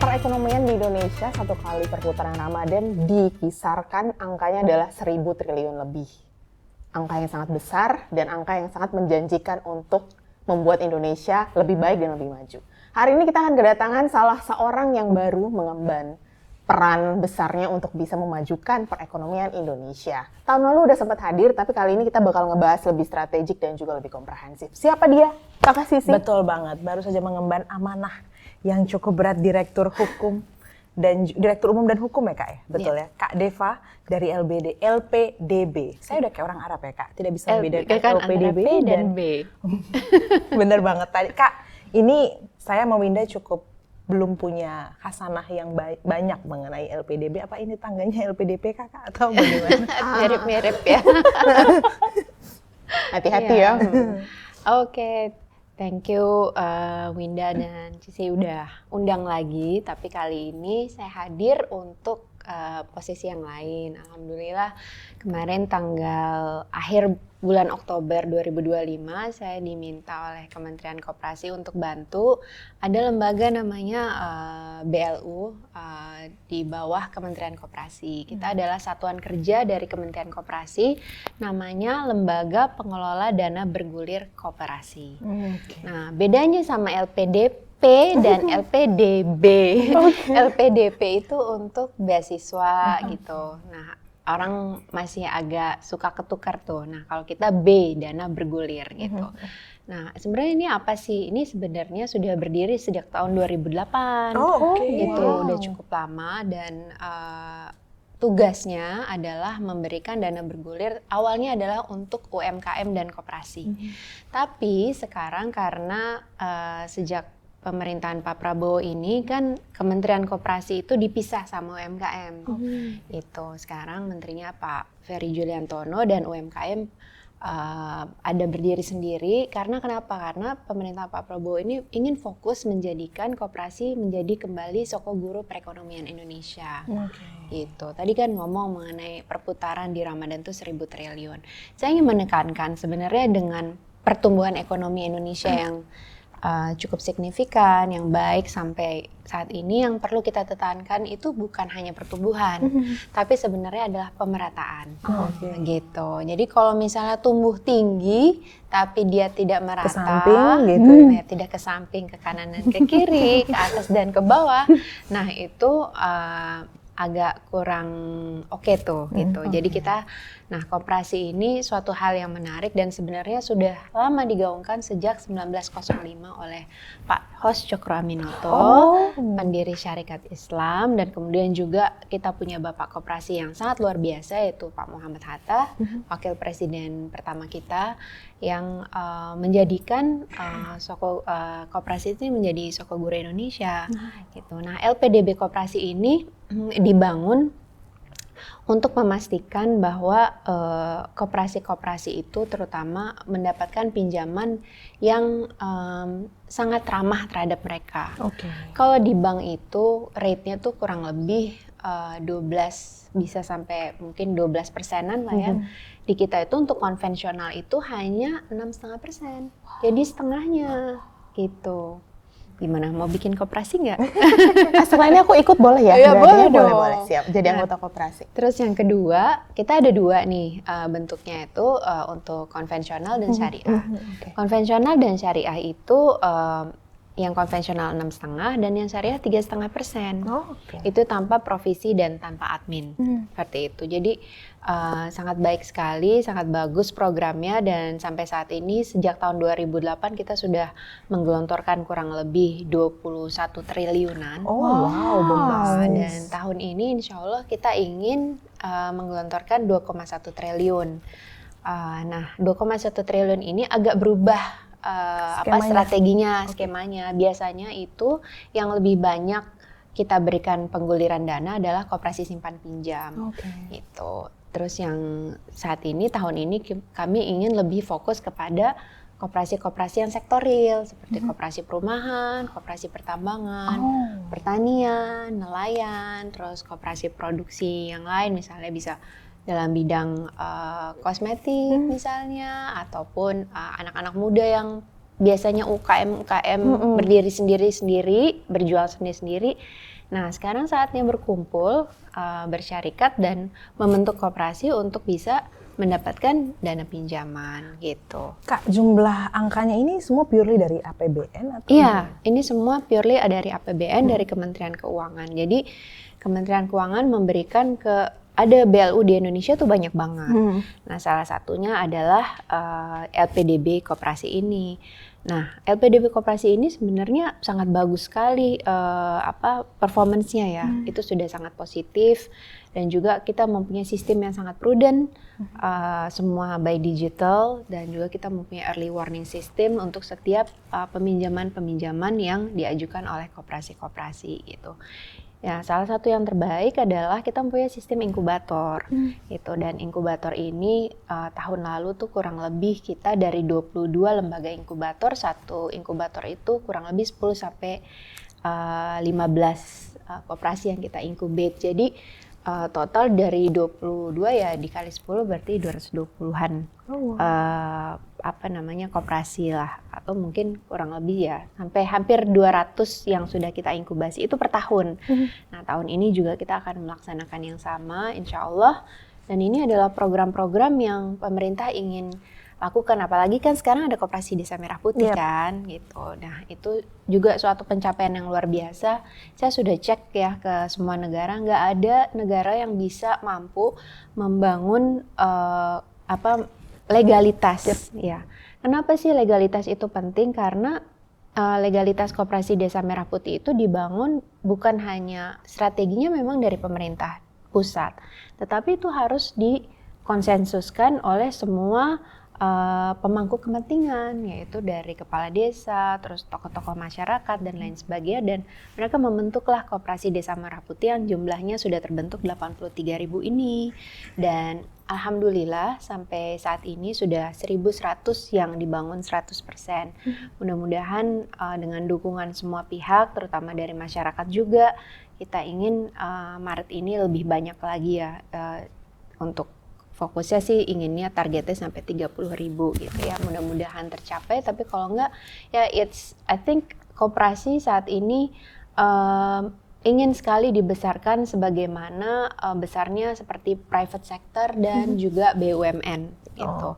Perekonomian di Indonesia satu kali perputaran Ramadan dikisarkan angkanya adalah 1.000 triliun lebih. Angka yang sangat besar dan angka yang sangat menjanjikan untuk membuat Indonesia lebih baik dan lebih maju. Hari ini kita akan kedatangan salah seorang yang baru mengemban peran besarnya untuk bisa memajukan perekonomian Indonesia. Tahun lalu udah sempat hadir, tapi kali ini kita bakal ngebahas lebih strategik dan juga lebih komprehensif. Siapa dia? Kakak Sisi? Betul banget, baru saja mengemban amanah yang cukup berat Direktur Hukum dan Direktur Umum dan Hukum ya Kak ya? Betul ya? Kak Deva dari LPDB. Saya udah kayak orang Arab ya Kak, tidak bisa membedakan LPDB dan B. Bener banget tadi Kak, ini saya mau Winda cukup belum punya khasanah yang banyak mengenai LPDB. Apa ini tangganya LPDP Kakak atau bagaimana? Mirip-mirip ya. Hati-hati ya. Oke, thank you Winda dan Cici udah undang lagi. Tapi kali ini saya hadir untuk posisi yang lain. Alhamdulillah kemarin tanggal akhir bulan Oktober 2025 saya diminta oleh Kementerian Koperasi untuk bantu. Ada lembaga namanya BLU di bawah Kementerian Koperasi. Kita adalah satuan kerja dari Kementerian Koperasi, namanya Lembaga Pengelola Dana Bergulir Koperasi. Nah, bedanya sama LPDP dan LPDB. LPDP itu untuk beasiswa gitu. Nah, orang masih agak suka ketukar tuh. Nah, kalau kita B, dana bergulir gitu. Nah, sebenarnya ini apa sih? Ini sebenarnya sudah berdiri sejak tahun 2008. Gitu, udah cukup lama dan tugasnya adalah memberikan dana bergulir. Awalnya adalah untuk UMKM dan koperasi. Tapi sekarang karena sejak pemerintahan Pak Prabowo ini kan Kementerian Koperasi itu dipisah sama UMKM. Itu sekarang menterinya Pak Ferry Juliantono dan UMKM ada berdiri sendiri. Karena kenapa? Karena pemerintah Pak Prabowo ini ingin fokus menjadikan koperasi menjadi kembali soko guru perekonomian Indonesia. Gitu. Tadi kan ngomong mengenai perputaran di Ramadan itu 1.000 triliun. Saya ingin menekankan sebenarnya dengan pertumbuhan ekonomi Indonesia yang cukup signifikan, yang baik sampai saat ini, yang perlu kita tekankan itu bukan hanya pertumbuhan, tapi sebenarnya adalah pemerataan. Gitu. Jadi kalau misalnya tumbuh tinggi, tapi dia tidak merata, ke samping, gitu. Ya, tidak ke samping, ke kanan dan ke kiri, ke atas dan ke bawah, nah itu agak kurang oke tuh gitu. Jadi kita, nah koperasi ini suatu hal yang menarik dan sebenarnya sudah lama digaungkan sejak 1905 oleh Pak Hos Cokro Aminoto, pendiri Syarikat Islam, dan kemudian juga kita punya Bapak Koperasi yang sangat luar biasa yaitu Pak Muhammad Hatta, Wakil Presiden pertama kita yang menjadikan koperasi ini menjadi soko guru Indonesia. Gitu. Nah, LPDB Koperasi ini dibangun untuk memastikan bahwa koperasi-koperasi itu terutama mendapatkan pinjaman yang sangat ramah terhadap mereka. Kalau di bank itu rate-nya tuh kurang lebih 12 bisa sampai mungkin 12%-an lah ya. Di kita itu untuk konvensional itu hanya 6,5%. Jadi setengahnya gitu. Gimana, mau bikin koperasi nggak? Selainnya aku ikut boleh ya? Ya boleh dong. Boleh, siap. Jadi anggota koperasi. Terus yang kedua, kita ada dua nih bentuknya itu untuk konvensional dan syariah. Konvensional dan syariah itu yang konvensional 6,5 dan yang syariah 3,5%. Itu tanpa provisi dan tanpa admin. Seperti itu. Jadi sangat baik sekali, sangat bagus programnya dan sampai saat ini sejak tahun 2008 kita sudah menggelontorkan kurang lebih 21 triliunan. Dan tahun ini insya Allah kita ingin menggelontorkan 2,1 triliun. Nah, 2,1 triliun ini agak berubah skemanya. Biasanya itu yang lebih banyak kita berikan pengguliran dana adalah koperasi simpan pinjam. Gitu. Terus yang saat ini tahun ini kami ingin lebih fokus kepada koperasi-koperasi yang sektoril seperti koperasi perumahan, koperasi pertambangan, pertanian, nelayan, terus koperasi produksi yang lain misalnya bisa dalam bidang kosmetik misalnya, ataupun anak-anak muda yang biasanya UKM berdiri sendiri-sendiri, berjual sendiri-sendiri. Nah, sekarang saatnya berkumpul, bersyarikat dan membentuk koperasi untuk bisa mendapatkan dana pinjaman gitu. Kak, jumlah angkanya ini semua purely dari APBN atau? Iya, ini semua purely dari APBN dari Kementerian Keuangan. Jadi Kementerian Keuangan memberikan ada BLU di Indonesia tuh banyak banget. Nah, salah satunya adalah LPDB Koperasi ini. Nah, LPDB Koperasi ini sebenarnya sangat bagus sekali performance-nya ya. Itu sudah sangat positif dan juga kita mempunyai sistem yang sangat prudent, semua by digital, dan juga kita mempunyai early warning system untuk setiap peminjaman-peminjaman yang diajukan oleh koperasi-koperasi gitu. Ya, salah satu yang terbaik adalah kita mempunyai sistem inkubator gitu, dan inkubator ini tahun lalu tuh kurang lebih kita dari 22 lembaga inkubator, satu inkubator itu kurang lebih 10 sampai 15 koperasi yang kita incubate. Jadi total dari 22 ya dikali 10 berarti 220-an koperasi lah, atau mungkin kurang lebih ya sampai hampir 200 yang sudah kita inkubasi itu per tahun. Nah, tahun ini juga kita akan melaksanakan yang sama insya Allah, dan ini adalah program-program yang pemerintah ingin lakukan, apalagi kan sekarang ada Koperasi Desa Merah Putih kan gitu. Nah, itu juga suatu pencapaian yang luar biasa. Saya sudah cek ya ke semua negara, nggak ada negara yang bisa mampu membangun legalitas. Ya, kenapa sih legalitas itu penting? Karena legalitas Koperasi Desa Merah Putih itu dibangun bukan hanya strateginya memang dari pemerintah pusat, tetapi itu harus dikonsensuskan oleh semua pemangku kepentingan, yaitu dari kepala desa, terus tokoh-tokoh masyarakat dan lain sebagainya, dan mereka membentuklah Koperasi Desa Merah Putih yang jumlahnya sudah terbentuk 83.000 ini, dan alhamdulillah sampai saat ini sudah 1.100 yang dibangun 100%. Mudah-mudahan dengan dukungan semua pihak, terutama dari masyarakat juga, kita ingin Maret ini lebih banyak lagi ya untuk fokusnya sih inginnya targetnya sampai 30.000 gitu ya, mudah-mudahan tercapai. Tapi kalau enggak ya I think koperasi saat ini ingin sekali dibesarkan sebagaimana besarnya seperti private sector dan juga BUMN gitu.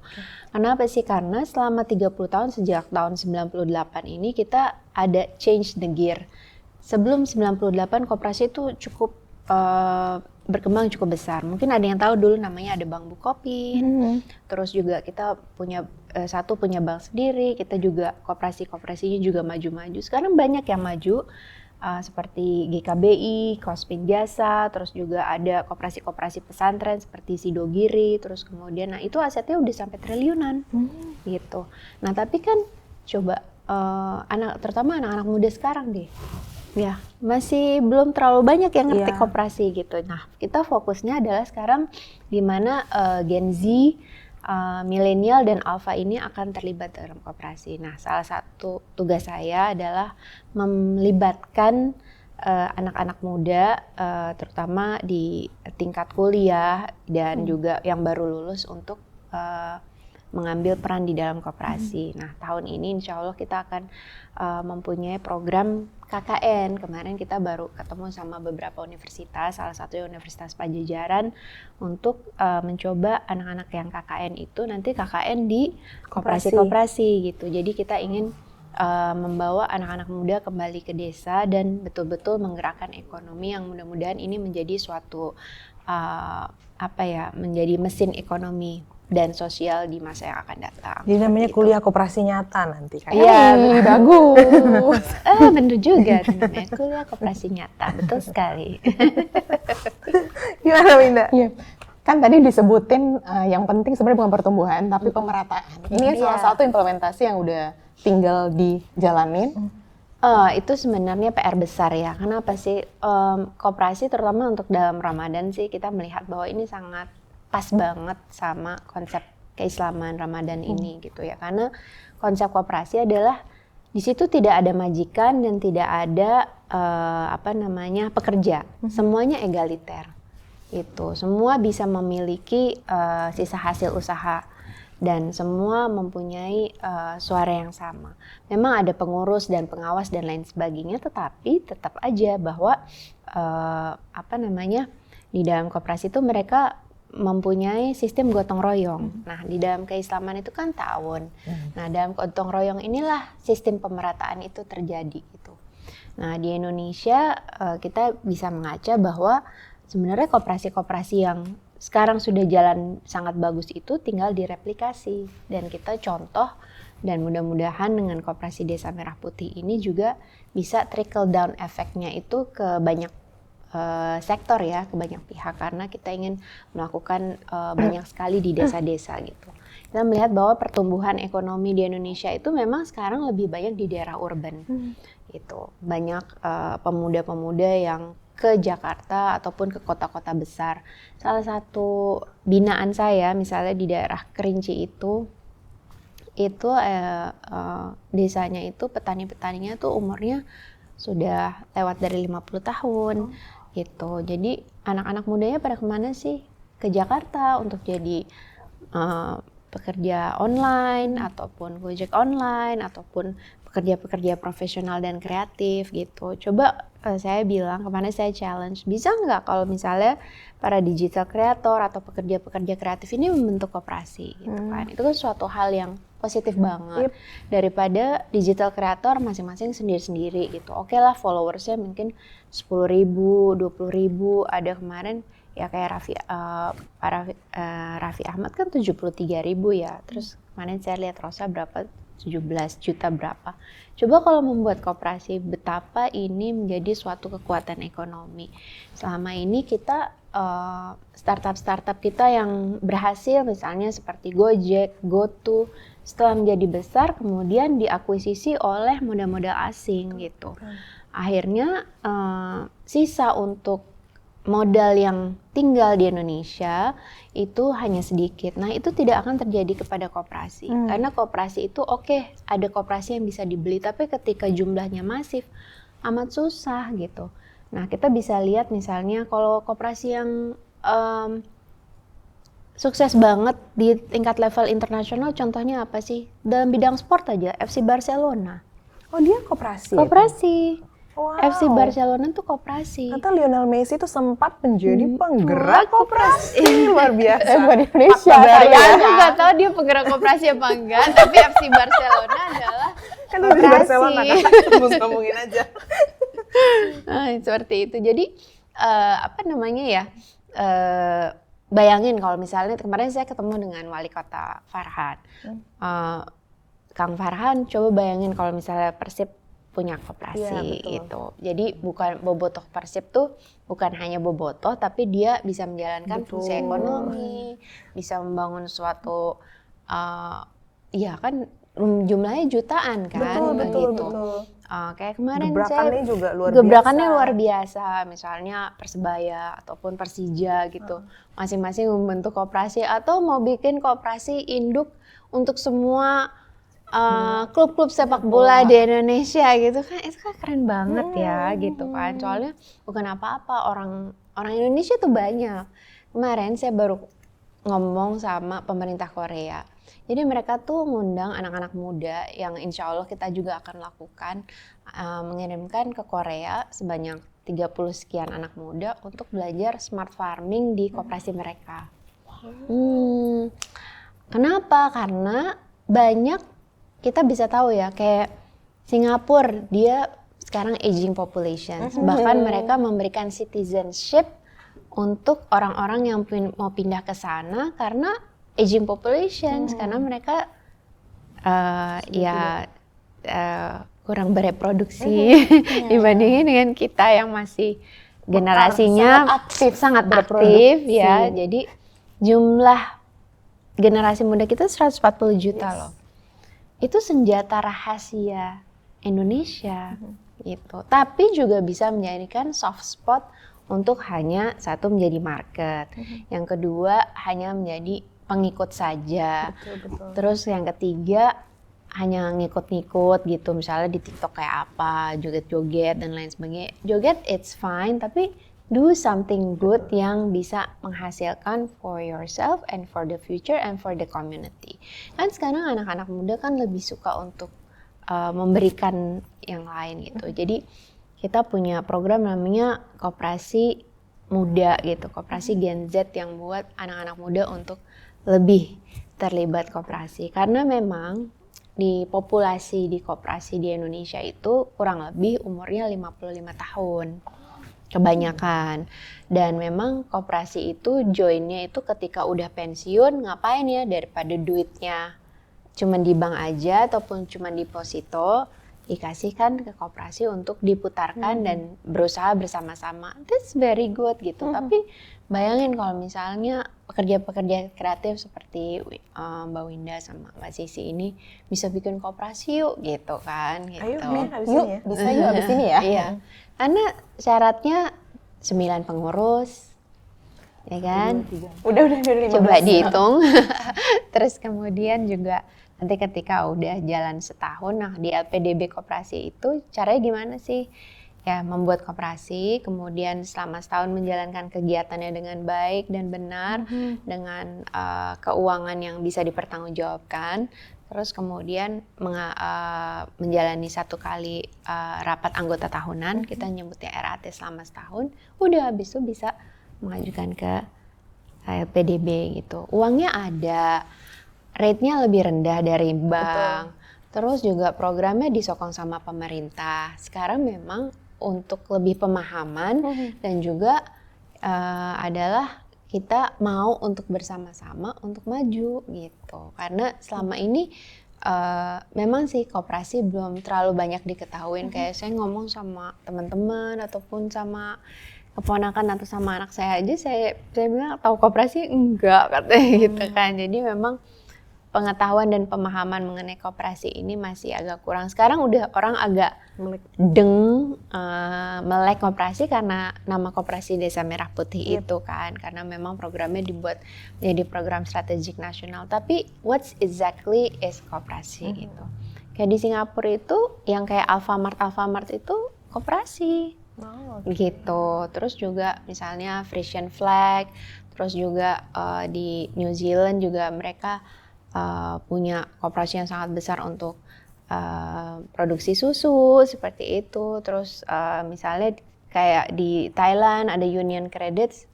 Kenapa sih? Karena selama 30 tahun sejak tahun 98 ini kita ada change the gear. Sebelum 98 koperasi itu cukup berkembang cukup besar. Mungkin ada yang tahu dulu namanya ada Bank Bukopin. Terus juga kita punya punya bank sendiri. Kita juga koperasinya juga maju-maju. Sekarang banyak yang maju seperti GKBI, Kospin Jasa, terus juga ada koperasi-koperasi pesantren seperti Sidogiri, terus kemudian itu asetnya udah sampai triliunan gitu. Nah, tapi kan coba terutama anak-anak muda sekarang deh. Ya, masih belum terlalu banyak yang ngerti koperasi gitu. Nah, kita fokusnya adalah sekarang di mana Gen Z, milenial dan alpha ini akan terlibat dalam koperasi. Nah, salah satu tugas saya adalah melibatkan anak-anak muda, terutama di tingkat kuliah dan juga yang baru lulus untuk mengambil peran di dalam koperasi. Nah, tahun ini insya Allah kita akan mempunyai program KKN. Kemarin kita baru ketemu sama beberapa universitas, salah satunya Universitas Pajajaran, untuk mencoba anak-anak yang KKN itu nanti KKN di koperasi-koperasi gitu. Jadi kita ingin membawa anak-anak muda kembali ke desa dan betul-betul menggerakkan ekonomi yang mudah-mudahan ini menjadi suatu menjadi mesin ekonomi dan sosial di masa yang akan datang. Jadi namanya kuliah koperasi nyata nanti kan? Iya, bagus. Bener juga namanya kuliah koperasi nyata, betul sekali. Gimana Winda? Iya. Kan tadi disebutin yang penting sebenarnya bukan pertumbuhan tapi pemerataan. Ini salah satu implementasi yang udah tinggal dijalanin. Itu sebenarnya PR besar ya. Kenapa sih koperasi terutama untuk dalam Ramadan sih kita melihat bahwa ini sangat pas banget sama konsep keislaman Ramadan ini gitu ya. Karena konsep koperasi adalah di situ tidak ada majikan dan tidak ada pekerja. Semuanya egaliter. Itu semua bisa memiliki sisa hasil usaha. dan semua mempunyai suara yang sama. Memang ada pengurus dan pengawas dan lain sebagainya, tetapi tetap aja bahwa di dalam koperasi itu mereka mempunyai sistem gotong royong. Nah, di dalam keislaman itu kan ta'awun. Nah, dalam gotong royong inilah sistem pemerataan itu terjadi gitu. Nah, di Indonesia kita bisa mengaca bahwa sebenarnya koperasi-koperasi yang sekarang sudah jalan sangat bagus itu tinggal direplikasi, dan kita contoh, dan mudah-mudahan dengan koperasi Desa Merah Putih ini juga bisa trickle down efeknya itu ke banyak sektor ya, ke banyak pihak, karena kita ingin melakukan banyak sekali di desa-desa gitu. Kita melihat bahwa pertumbuhan ekonomi di Indonesia itu memang sekarang lebih banyak di daerah urban gitu. Banyak pemuda-pemuda yang ke Jakarta ataupun ke kota-kota besar. Salah satu binaan saya misalnya di daerah Kerinci itu desanya itu petani-petaninya tuh umurnya sudah lewat dari 50 tahun gitu. Jadi anak-anak mudanya pada kemana sih? Ke Jakarta untuk jadi pekerja online ataupun Gojek online ataupun pekerja-pekerja profesional dan kreatif gitu. Coba saya bilang, kemana saya challenge, bisa nggak kalau misalnya para digital creator atau pekerja-pekerja kreatif ini membentuk koperasi gitu kan. Itu kan suatu hal yang positif banget daripada digital creator masing-masing sendiri-sendiri gitu. Oke lah, followersnya mungkin 10.000, 20.000, ada kemarin ya kayak Raffi Ahmad kan 73.000 ya. Terus kemarin saya lihat Rosa berapa, 17 juta berapa. Coba kalau membuat koperasi, betapa ini menjadi suatu kekuatan ekonomi. Selama ini kita startup kita yang berhasil misalnya seperti Gojek, GoTo, setelah menjadi besar kemudian diakuisisi oleh modal-modal asing gitu. Akhirnya sisa untuk modal yang tinggal di Indonesia itu hanya sedikit. Nah, itu tidak akan terjadi kepada koperasi. Karena koperasi itu ada koperasi yang bisa dibeli, tapi ketika jumlahnya masif amat susah gitu. Nah, kita bisa lihat misalnya kalau koperasi yang sukses banget di tingkat level internasional, contohnya apa sih? Dalam bidang sport aja, FC Barcelona. Oh, dia koperasi? Koperasi. Wow. FC Barcelona tuh koperasi. Kata Lionel Messi itu sempat menjadi penggerak koperasi. Luar biasa. Buat Indonesia. Aku nggak tahu dia penggerak koperasi apa enggak, tapi FC Barcelona adalah kan di Barcelona kan, terus ngomongin aja. Seperti itu. Jadi bayangin kalau misalnya kemarin saya ketemu dengan wali kota Farhan. Kang Farhan, coba bayangin kalau misalnya Persib punya koperasi gitu. Jadi bukan bobotoh Persib tuh bukan hanya bobotoh, tapi dia bisa menjalankan fungsi ekonomi, bisa membangun suatu ya kan jumlahnya jutaan kan begitu. Kayak kemarin gebrakannya luar biasa, misalnya Persebaya ataupun Persija gitu. Masing-masing membentuk koperasi atau mau bikin koperasi induk untuk semua klub-klub sepak bola di Indonesia gitu kan, itu kan keren banget ya gitu kan. Soalnya bukan apa-apa, orang Indonesia tuh banyak. Kemarin saya baru ngomong sama pemerintah Korea. Jadi mereka tuh ngundang anak-anak muda yang insya Allah kita juga akan lakukan, mengirimkan ke Korea sebanyak 30 sekian anak muda untuk belajar smart farming di koperasi mereka. Kenapa? Karena banyak kita bisa tahu ya, kayak Singapura, dia sekarang aging population. Bahkan mereka memberikan citizenship untuk orang-orang yang mau pindah ke sana karena aging population, karena mereka kurang bereproduksi dibandingin dengan kita yang masih generasinya sangat aktif ya. Jadi jumlah generasi muda kita 140 juta loh. Itu senjata rahasia Indonesia gitu. Tapi juga bisa menjadikan soft spot untuk hanya satu menjadi market. Yang kedua hanya menjadi pengikut saja. Betul. Terus yang ketiga hanya ngikut-ngikut gitu. Misalnya di TikTok kayak apa, joget-joget dan lain sebagainya. Joget it's fine, tapi do something good yang bisa menghasilkan for yourself and for the future and for the community. Kan sekarang anak-anak muda kan lebih suka untuk memberikan yang lain gitu. Jadi kita punya program namanya Koperasi Muda gitu, Koperasi Gen Z yang buat anak-anak muda untuk lebih terlibat koperasi. Karena memang di populasi di koperasi di Indonesia itu kurang lebih umurnya 55 tahun. Kebanyakan. Dan memang koperasi itu joinnya itu ketika udah pensiun, ngapain ya, daripada duitnya cuman di bank aja ataupun cuman deposito, dikasihkan ke koperasi untuk diputarkan dan berusaha bersama-sama. That's very good gitu. Tapi bayangin kalau misalnya pekerja-pekerja kreatif seperti Mbak Winda sama Mbak Sisi ini bisa bikin koperasi yuk gitu kan gitu. Ayo Min, habis Yuk, ini ya. bisa yuk abis ini ya. Iya. Karena syaratnya 9 pengurus, ya kan? Udah 15. Coba dihitung. Terus kemudian juga nanti ketika udah jalan setahun, nah di LPDB koperasi itu caranya gimana sih? Ya membuat koperasi, kemudian selama setahun menjalankan kegiatannya dengan baik dan benar, dengan keuangan yang bisa dipertanggungjawabkan. Terus kemudian menjalani 1 kali rapat anggota tahunan, kita nyebutnya RAT selama setahun, udah habis itu bisa mengajukan ke LPDB gitu. Uangnya ada, rate-nya lebih rendah dari bank. Terus juga programnya disokong sama pemerintah. Sekarang memang untuk lebih pemahaman dan juga adalah kita mau untuk bersama-sama untuk maju gitu. Karena selama ini memang sih koperasi belum terlalu banyak diketahuin. Kayak saya ngomong sama teman-teman ataupun sama keponakan atau sama anak saya aja, saya bilang tahu koperasi enggak katanya gitu kan. Jadi memang pengetahuan dan pemahaman mengenai koperasi ini masih agak kurang. Sekarang udah orang agak melek koperasi karena nama Koperasi Desa Merah Putih itu kan, karena memang programnya dibuat menjadi program strategik nasional. Tapi what's exactly is koperasi gitu. Kayak di Singapura itu yang kayak Alfamart itu koperasi gitu. Terus juga misalnya Frisian Flag, terus juga di New Zealand juga mereka punya koperasi yang sangat besar untuk produksi susu seperti itu. Terus misalnya kayak di Thailand ada Union Credits,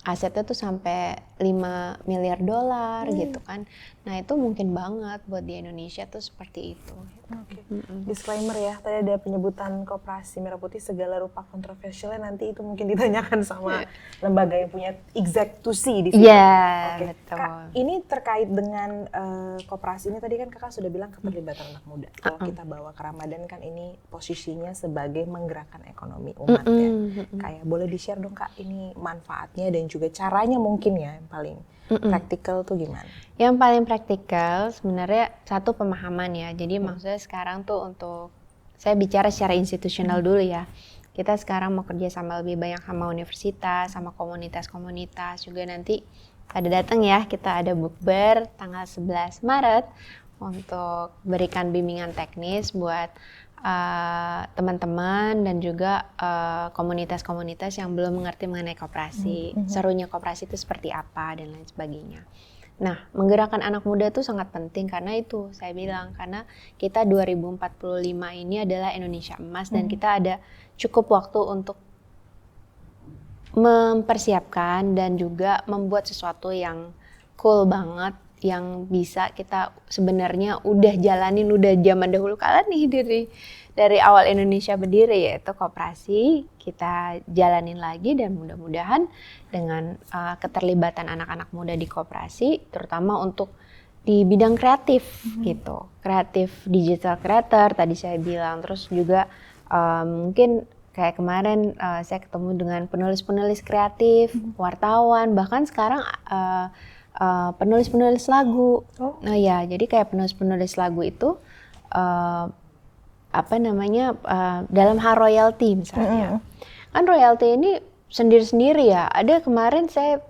asetnya tuh sampai 5 miliar dolar gitu kan. Nah itu mungkin banget buat di Indonesia tuh seperti itu. Oke. Disclaimer ya, tadi ada penyebutan Koperasi Merah Putih segala rupa kontroversialnya nanti itu mungkin ditanyakan sama lembaga yang punya eksekusi di situ. Iya, betul. Kak, ini terkait dengan koperasi ini tadi kan kakak sudah bilang keterlibatan anak muda. Kalau kita bawa ke Ramadan kan ini posisinya sebagai menggerakkan ekonomi umat ya. Kayak boleh di-share dong Kak ini manfaatnya dan juga caranya mungkin ya yang paling praktikal tuh gimana? Yang paling praktikal sebenarnya satu pemahaman ya. Jadi maksudnya sekarang tuh untuk, saya bicara secara institusional dulu ya. Kita sekarang mau kerja sama lebih banyak sama universitas, sama komunitas-komunitas juga nanti pada datang ya. Kita ada bukber tanggal 11 Maret untuk berikan bimbingan teknis buat teman-teman dan juga komunitas-komunitas yang belum mengerti mengenai koperasi, serunya koperasi itu seperti apa dan lain sebagainya. Nah, menggerakkan anak muda itu sangat penting karena itu saya bilang, karena kita 2045 ini adalah Indonesia emas dan kita ada cukup waktu untuk mempersiapkan dan juga membuat sesuatu yang cool banget, yang bisa kita sebenarnya udah jalanin udah zaman dahulu kala nih dari awal Indonesia berdiri, yaitu koperasi. Kita jalanin lagi dan mudah-mudahan dengan keterlibatan anak-anak muda di koperasi, terutama untuk di bidang kreatif gitu, kreatif digital creator tadi saya bilang, terus juga mungkin kayak kemarin saya ketemu dengan penulis-penulis kreatif, wartawan, bahkan sekarang penulis-penulis lagu. Nah ya, jadi kayak penulis-penulis lagu itu dalam hal royalti misalnya. Kan royalti ini sendiri-sendiri ya. Ada kemarin saya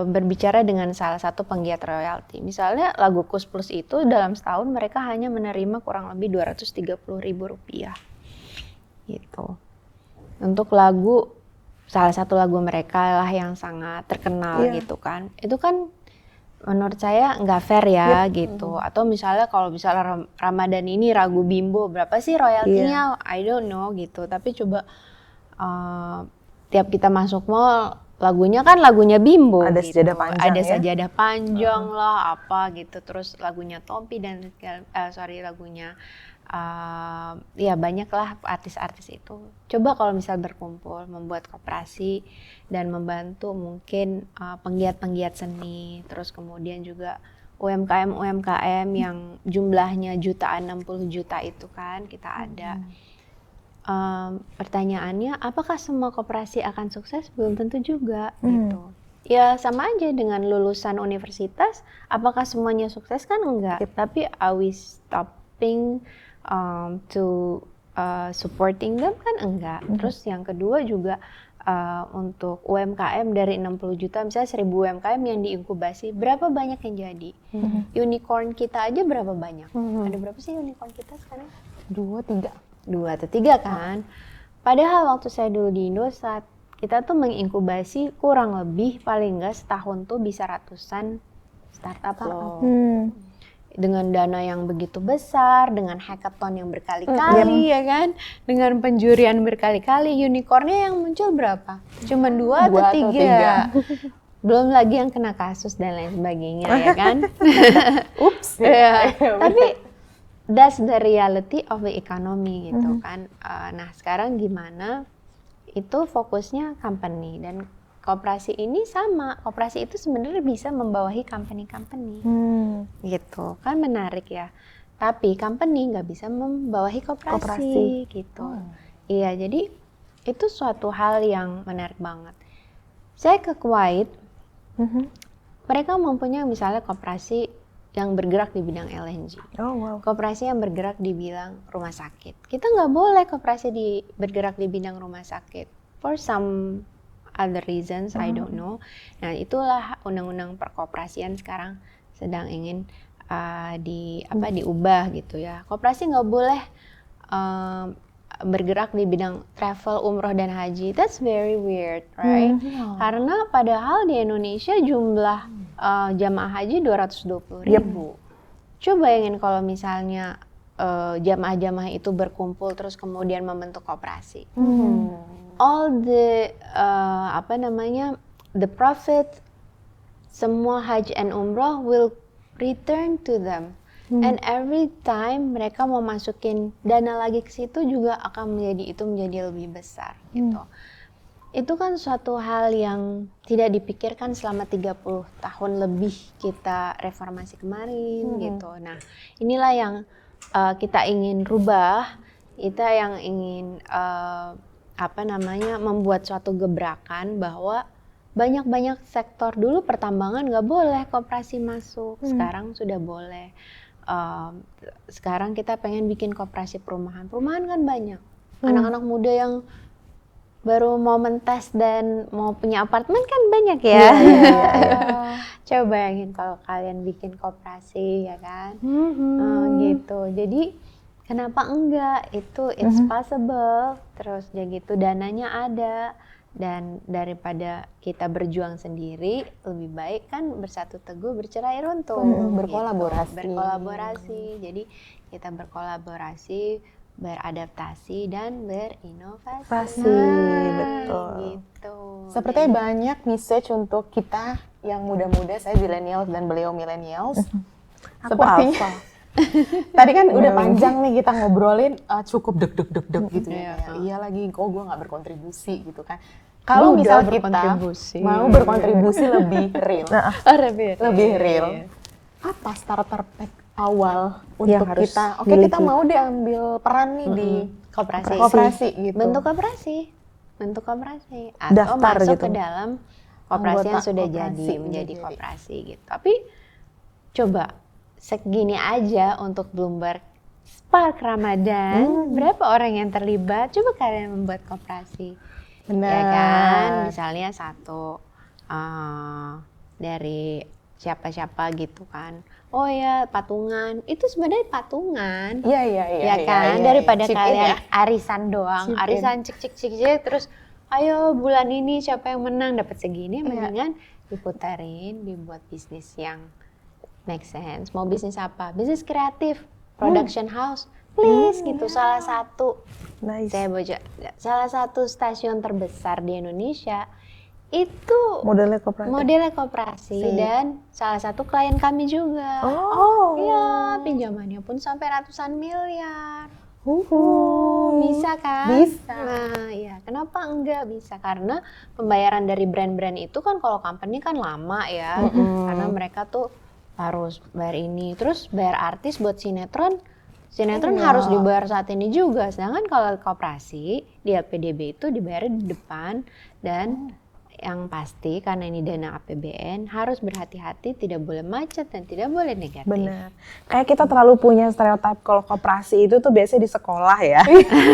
berbicara dengan salah satu penggiat royalti. Misalnya lagu Kus Plus itu dalam setahun mereka hanya menerima kurang lebih Rp230.000 gitu. untuk lagu, salah satu lagu mereka lah yang sangat terkenal gitu kan. Itu kan menurut saya nggak fair ya gitu. Atau misalnya kalau misalnya Ramadan ini Ragu Bimbo, berapa sih royaltinya? I don't know gitu. Tapi coba tiap kita masuk mall, lagunya kan lagunya Bimbo. Ada gitu. sajadah panjang ada ya? sajadah panjang lah apa gitu. Terus lagunya Tompi dan lagunya ya banyaklah artis-artis itu. Coba kalau misal berkumpul, membuat koperasi dan membantu mungkin penggiat-penggiat seni, terus kemudian juga UMKM yang jumlahnya jutaan, 60 juta itu kan kita ada. Pertanyaannya, apakah semua koperasi akan sukses? Belum tentu juga gitu. Ya sama aja dengan lulusan universitas, apakah semuanya sukses? Kan enggak. Tapi are we stopping to supporting them? Kan enggak. Terus yang kedua juga untuk UMKM dari 60 juta, misalnya 1000 UMKM yang diinkubasi, berapa banyak yang jadi? Unicorn kita aja berapa banyak? Ada berapa sih unicorn kita sekarang? 2, 3. 2 atau 3 kan? Padahal waktu saya dulu di Indosat, kita tuh menginkubasi kurang lebih paling enggak setahun tuh bisa ratusan startup loh. Dengan dana yang begitu besar, dengan hackathon yang berkali-kali ya kan, dengan penjurian berkali-kali, unicornnya yang muncul berapa? Cuman 2 atau 3. Belum lagi yang kena kasus dan lain sebagainya ya kan. Ups. Tapi that's the reality of the economy gitu kan. Nah sekarang gimana? Itu fokusnya company, dan koperasi ini sama. Koperasi itu sebenarnya bisa membawahi company-company. Gitu kan, menarik ya. Tapi company nggak bisa membawahi koperasi. Gitu. Iya, jadi itu suatu hal yang menarik banget. Saya ke Kuwait, mereka mempunyai misalnya koperasi yang bergerak di bidang LNG. Koperasi yang bergerak di bidang rumah sakit. Kita nggak boleh koperasi bergerak di bidang rumah sakit. For some other reasons, I don't know. Nah, itulah undang-undang perkoperasian sekarang sedang ingin diubah gitu ya. Koperasi nggak boleh bergerak di bidang travel, umroh dan haji. That's very weird, right? Karena padahal di Indonesia jumlah jamaah haji 220.000. Coba bayangin kalau misalnya jamaah-jamaah itu berkumpul terus kemudian membentuk koperasi. All the the profit, semua haji and umroh will return to them. And every time mereka mau masukin dana lagi ke situ juga akan menjadi lebih besar gitu. Itu kan suatu hal yang tidak dipikirkan selama 30 tahun lebih kita reformasi kemarin gitu. Nah, inilah yang kita ingin rubah, kita yang ingin membuat suatu gebrakan bahwa banyak sektor. Dulu pertambangan nggak boleh koperasi masuk, sekarang sudah boleh. Sekarang kita pengen bikin koperasi perumahan kan banyak. Anak-anak muda yang baru mau mentes dan mau punya apartemen kan banyak ya. Coba bayangin kalau kalian bikin koperasi ya kan. Gitu. Jadi kenapa enggak? It's possible. Terus ya gitu, dananya ada. Dan daripada kita berjuang sendiri, lebih baik kan bersatu teguh bercerai runtuh. Berkolaborasi. Gitu. Berkolaborasi. Jadi kita berkolaborasi, beradaptasi dan berinovasi. Betul. Gitu. Sepertinya banyak message untuk kita yang muda-muda, saya millennials dan beliau millennials. Sepertinya tadi kan udah panjang nih kita ngobrolin, cukup deg gitu ya. Iya lagi, gue nggak berkontribusi gitu kan. Kalau misal kita mau berkontribusi lebih real, lebih real, apa starter pack awal untuk kita? Oke, kita mau diambil peran nih di koperasi gitu. Bentuk koperasi atau daftar masuk gitu ke dalam koperasi yang sudah jadi menjadi koperasi gitu. Tapi coba segini aja untuk Bloomberg Spark Ramadan, berapa orang yang terlibat? Coba kalian membuat koperasi. Benar. Ya kan, misalnya satu dari siapa-siapa gitu kan. Oh ya patungan, itu sebenarnya patungan. Iya Ya kan, daripada Chip in kalian ya. arisan doang, Chip in. arisan cik terus ayo bulan ini siapa yang menang dapat segini, mendingan diputarin, dibuat bisnis yang make sense. Mau bisnis apa? Bisnis kreatif, production house, please gitu. Salah satu, Nice. saya baca, salah satu stasiun terbesar di Indonesia itu Modelnya kooperatif. modelnya koperasi dan salah satu klien kami juga. Oh. Iya, pinjamannya pun sampai ratusan miliar. Bisa kan? Bisa. Nah, ya kenapa enggak bisa? Karena pembayaran dari brand-brand itu kan kalau company kan lama ya. Karena mereka tuh harus bayar ini, terus bayar artis buat sinetron harus dibayar saat ini juga. Sedangkan kalau koperasi di LPDB itu dibayar di depan dan yang pasti karena ini dana APBN harus berhati-hati, tidak boleh macet dan tidak boleh negatif. Benar. Kayak kita terlalu punya stereotip kalau koperasi itu tuh biasanya di sekolah ya.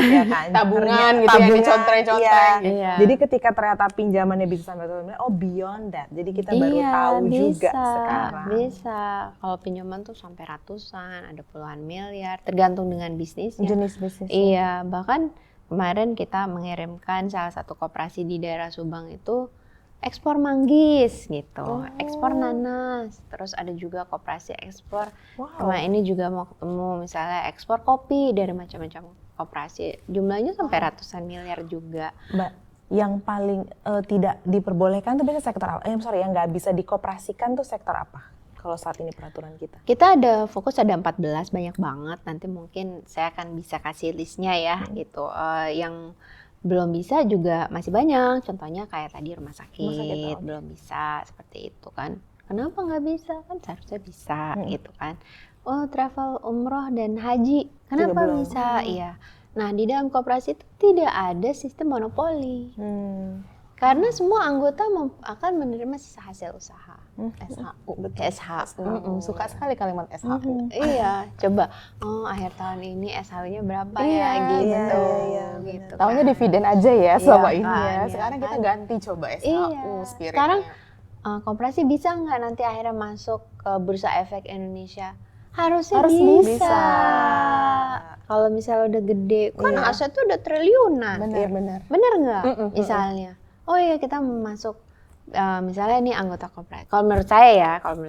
Ya kan? Tabungan gitu ya, dicontreng-contreng. Iya. Jadi ketika ternyata pinjamannya bisa sampai 1 miliar, oh beyond that. Jadi kita baru tahu juga sekarang. Bisa. Kalau pinjaman tuh sampai ratusan, ada puluhan miliar, tergantung dengan bisnisnya. Jenis bisnis. Iya, bahkan kemarin kita mengirimkan salah satu koperasi di daerah Subang itu ekspor manggis gitu, ekspor nanas, terus ada juga koperasi ekspor. Nah ini juga mau ketemu misalnya ekspor kopi dari macam-macam koperasi, jumlahnya sampai ratusan miliar juga. Mbak, yang paling tidak diperbolehkan tuh biasanya sektor apa? Yang nggak bisa dikoperasikan tuh sektor apa? Kalau saat ini peraturan kita. Kita ada fokus ada 14, banyak banget. Nanti mungkin saya akan bisa kasih listnya ya gitu. Yang belum bisa juga masih banyak. Contohnya kayak tadi rumah sakit belum bisa seperti itu kan. Kenapa nggak bisa? Kan seharusnya bisa gitu kan. Oh travel umroh dan haji, kenapa bisa? Iya. Nah di dalam koperasi itu tidak ada sistem monopoli. Karena semua anggota akan menerima sisa hasil usaha. SHU, betul. SHU. Suka sekali kalimat SHU. Iya, coba. Oh, akhir tahun ini SHU-nya berapa Iya, ya gitu. iya, Gitu. Taunya kan. dividen aja ya selama ini kan, ya. iya Sekarang kita kan. ganti coba SHU Iya. spiritnya. Sekarang koperasi bisa nggak nanti akhirnya masuk ke Bursa Efek Indonesia? Harusnya Harus bisa. bisa. Kalau misalnya udah gede, kan aset tuh udah triliunan. Benar-benar. Bener nggak? Misalnya, oh iya kita masuk, misalnya ini anggota koperasi. Kalau menurut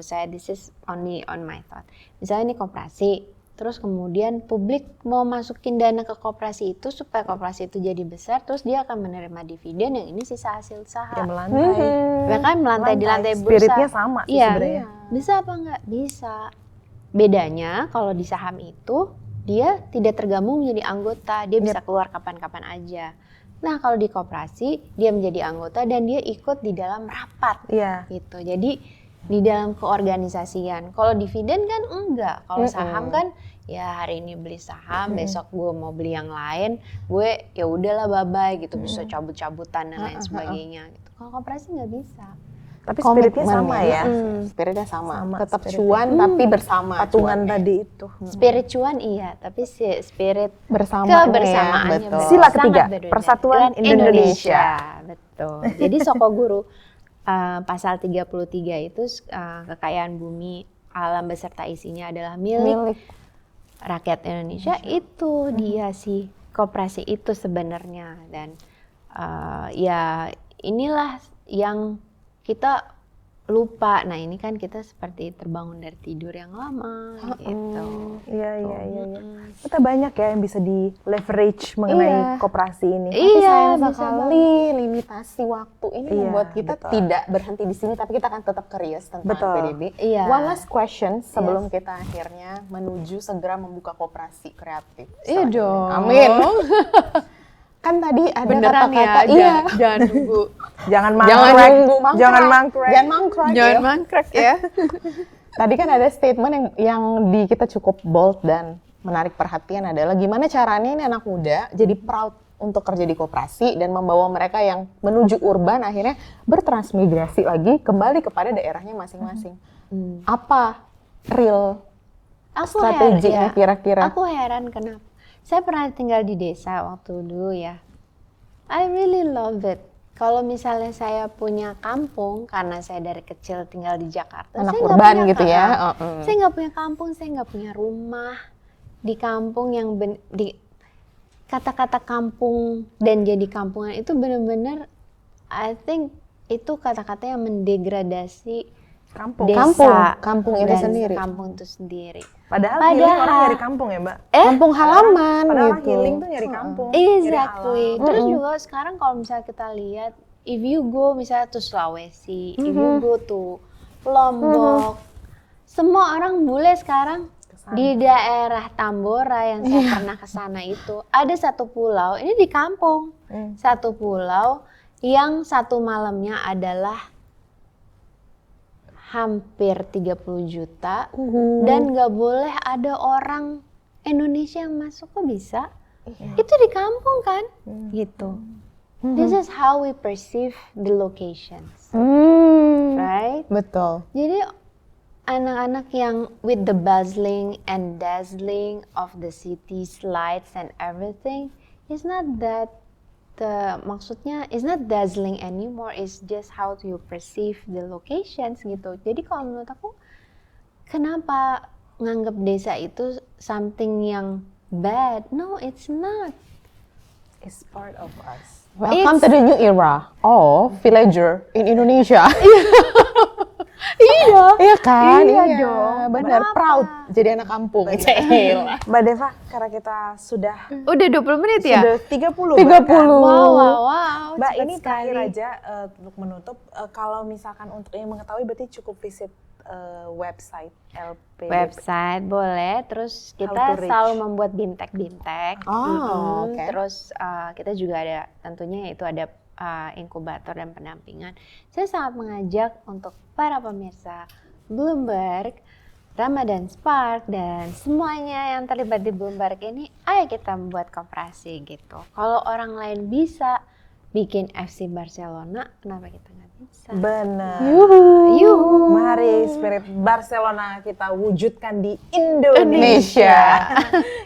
saya this is only on my thought. Misalnya ini koperasi, terus kemudian publik mau masukin dana ke koperasi itu supaya koperasi itu jadi besar, terus dia akan menerima dividen yang ini sisa hasil usaha. Ya melantai. Bahkan melantai di lantai bursa. Spiritnya sama sih Iya, sebenarnya. bisa apa enggak? Bisa. Bedanya kalau di saham itu dia tidak tergabung menjadi anggota, dia bisa keluar kapan-kapan aja. Nah kalau di koperasi dia menjadi anggota dan dia ikut di dalam rapat, gitu. Jadi di dalam keorganisasian. Kalau dividen kan enggak. Kalau saham kan ya hari ini beli saham, besok gue mau beli yang lain, gue ya udahlah bye-bye gitu, bisa cabut-cabutan dan lain sebagainya. Gitu. Kalau koperasi nggak bisa. Tapi spiritnya Komitmen sama ya. Spiritnya sama. Tetap spiritnya. cuan tapi bersama. Patungan cuannya. tadi itu. Spirit cuan iya, tapi spirit Bersama kebersamaannya betul. Sila sangat ketiga, berbeda. Persatuan Dengan Indonesia. Betul. Jadi Sokoguru pasal 33 itu kekayaan bumi alam beserta isinya adalah milik rakyat Indonesia. Itu dia sih koperasi itu sebenarnya dan ya inilah yang kita lupa. Nah ini kan kita seperti terbangun dari tidur yang lama gitu. Iya. Kita banyak ya yang bisa di leverage mengenai koperasi ini. Tapi Iya, sayang bisa sekali limitasi waktu ini membuat kita betul. tidak berhenti di sini, tapi kita akan tetap curious tentang Betul. PDB. Iya. One last question sebelum kita akhirnya menuju segera membuka koperasi kreatif. Iya dong. Amin. Kan tadi ada Beneran kata-kata, ya, jangan nunggu. Jangan jangan mangkrek. nunggu mangkrak. Jangan mangkrek. Jangan mangkrak ya. mangkrak ya. Tadi kan ada statement yang di kita cukup bold dan menarik perhatian adalah gimana caranya ini anak muda jadi proud untuk kerja di koperasi dan membawa mereka yang menuju urban akhirnya bertransmigrasi lagi kembali kepada daerahnya masing-masing. Apa real strateginya kira-kira? Aku heran kenapa. Saya pernah tinggal di desa waktu dulu ya. I really love it. kalau misalnya saya punya kampung karena saya dari kecil tinggal di Jakarta, Anak saya nggak urban punya gitu ya. Saya nggak punya kampung, saya nggak punya rumah di kampung yang di kata-kata kampung dan jadi kampungan itu benar-benar, I think itu kata-kata yang mendegradasi Kampung. desa, Kampung itu dan sendiri. kampung itu sendiri. Padahal healing orang nyari kampung ya, Mbak. Kampung halaman Padahal orang gitu. healing tuh nyari kampung. nyari Exactly. alam. Terus juga sekarang kalau misalnya kita lihat, if you go misalnya to Sulawesi, if you go to Lombok, semua orang bule sekarang di daerah Tambora yang saya pernah ke sana itu, ada satu pulau, ini di kampung, satu pulau yang satu malamnya adalah hampir 30 juta dan nggak boleh ada orang Indonesia yang masuk, kok bisa? Itu di kampung kan? Gitu. This is how we perceive the locations, right? Betul. Jadi anak-anak yang with the bustling and dazzling of the city's lights and everything is not that maksudnya is not dazzling anymore, it's just how you perceive the locations gitu. Jadi kalau menurut aku, kenapa nganggap desa itu something yang bad? No, it's not. It's part of us. Welcome to the new era of villager in Indonesia. Iya kan? Iya dong. Benar, Kenapa? proud jadi anak kampung. Cila. Mbak Deva, karena kita sudah Udah 20 menit ya? sudah 30. 30. bahkan. Wow, Mbak, cepet ini sekali. terakhir aja untuk menutup, kalau misalkan untuk yang mengetahui berarti cukup visit website LPDP. Website boleh, terus How kita to reach. selalu membuat bimtek-bimtek. Oh, oke. Terus kita juga ada, tentunya itu ada inkubator dan pendampingan. Saya sangat mengajak untuk para pemirsa Bloomberg, Ramadan Spark, dan semuanya yang terlibat di Bloomberg ini, ayo kita membuat koperasi gitu. Kalau orang lain bisa bikin FC Barcelona, kenapa kita nggak bisa? Benar. Yuhu. Mari spirit Barcelona kita wujudkan di Indonesia. Indonesia.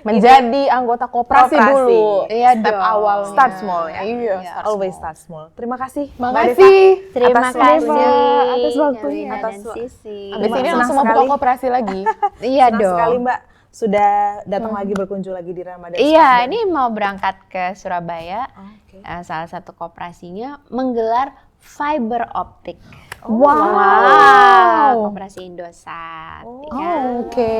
Menjadi anggota koperasi Koperasi. dulu. Iya Step dong. awal. Start small ya. Iya, Iya. start Always small. start small. Terima kasih. Mbak Makasih. Terima Atas kasih waktunya. Atas waktunya. Karina Atas dan wa- Sisi. Abis ini Senang langsung mau sekali. buka koperasi lagi. Iya Senang dong. sekali Mbak sudah datang lagi berkunjung lagi di Ramadan. Iya, Spark. ini mau berangkat ke Surabaya. Oke. Salah satu koperasinya menggelar fiber optik. Wow. Koperasi Indosat. Oh, ya. Oke.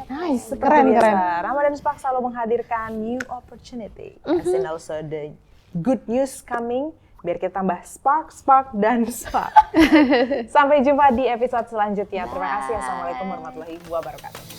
Nice. Seperti Keren, biasa, keren. Ramadan Spark selalu menghadirkan new opportunity, as in also the good news coming, biar kita tambah spark, dan spark. Sampai jumpa di episode selanjutnya. Terima kasih. Assalamualaikum warahmatullahi wabarakatuh.